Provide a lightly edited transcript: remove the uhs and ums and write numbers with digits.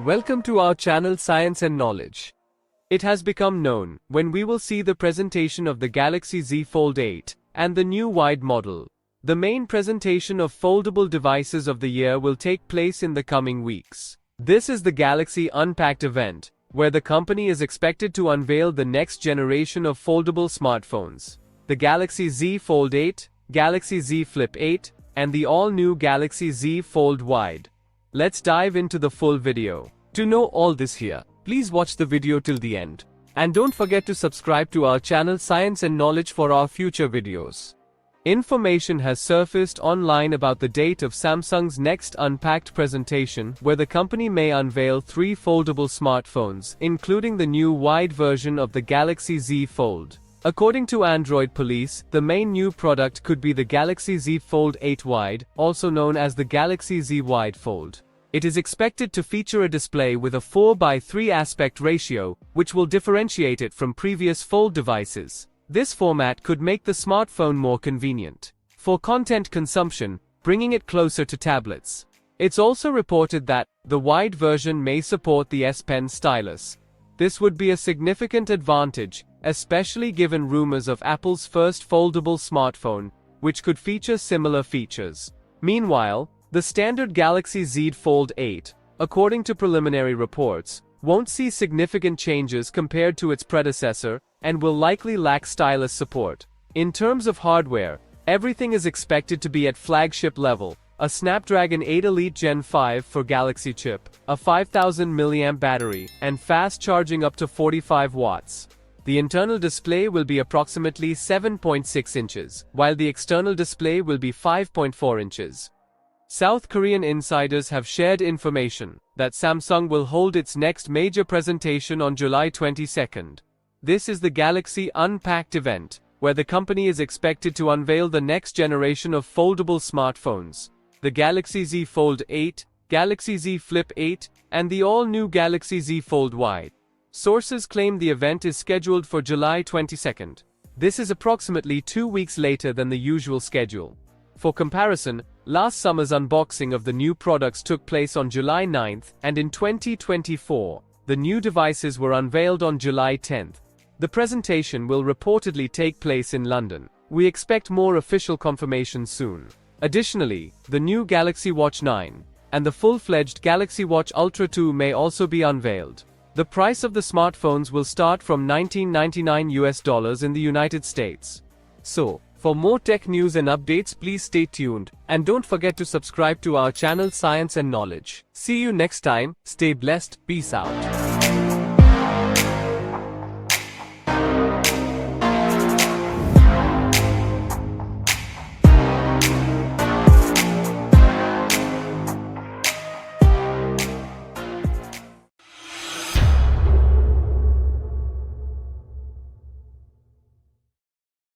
Welcome to our channel Science and Knowledge. It has become known when we will see the presentation of the Galaxy Z Fold 8 and the new wide model. The main presentation of foldable devices of the year will take place in the coming weeks. This is the Galaxy Unpacked event, where the company is expected to unveil the next generation of foldable smartphones. The Galaxy Z Fold 8, Galaxy Z Flip 8, and the all-new Galaxy Z Fold Wide. Let's dive into the full video. To know all this here, please watch the video till the end. And don't forget to subscribe to our channel Science and Knowledge for our future videos. Information has surfaced online about the date of Samsung's next Unpacked presentation, where the company may unveil 3 foldable smartphones, including the new wide version of the Galaxy Z Fold. According to Android Police, the main new product could be the Galaxy Z Fold 8 Wide, also known as the Galaxy Z Wide Fold. It is expected to feature a display with a 4:3 aspect ratio, which will differentiate it from previous Fold devices. This format could make the smartphone more convenient for content consumption, bringing it closer to tablets. It's also reported that the wide version may support the S Pen stylus. This would be a significant advantage, especially given rumors of Apple's first foldable smartphone, which could feature similar features. Meanwhile, the standard Galaxy Z Fold 8, according to preliminary reports, won't see significant changes compared to its predecessor, and will likely lack stylus support. In terms of hardware, everything is expected to be at flagship level: a Snapdragon 8 Elite Gen 5 for Galaxy chip, a 5000 mAh battery, and fast charging up to 45 watts. The internal display will be approximately 7.6 inches, while the external display will be 5.4 inches. South Korean insiders have shared information that Samsung will hold its next major presentation on July 22nd. This is the Galaxy Unpacked event, where the company is expected to unveil the next generation of foldable smartphones: the Galaxy Z Fold 8, Galaxy Z Flip 8, and the all-new Galaxy Z Fold Wide. Sources claim the event is scheduled for July 22nd. This is approximately 2 weeks later than the usual schedule. For comparison, last summer's unboxing of the new products took place on July 9th, and in 2024, the new devices were unveiled on July 10th. The presentation will reportedly take place in London. We expect more official confirmation soon. Additionally, the new Galaxy Watch 9 and the full-fledged Galaxy Watch Ultra 2 may also be unveiled. The price of the smartphones will start from $1999 in the United States. So, for more tech news and updates, please stay tuned, and don't forget to subscribe to our channel Science and Knowledge. See you next time, stay blessed, peace out.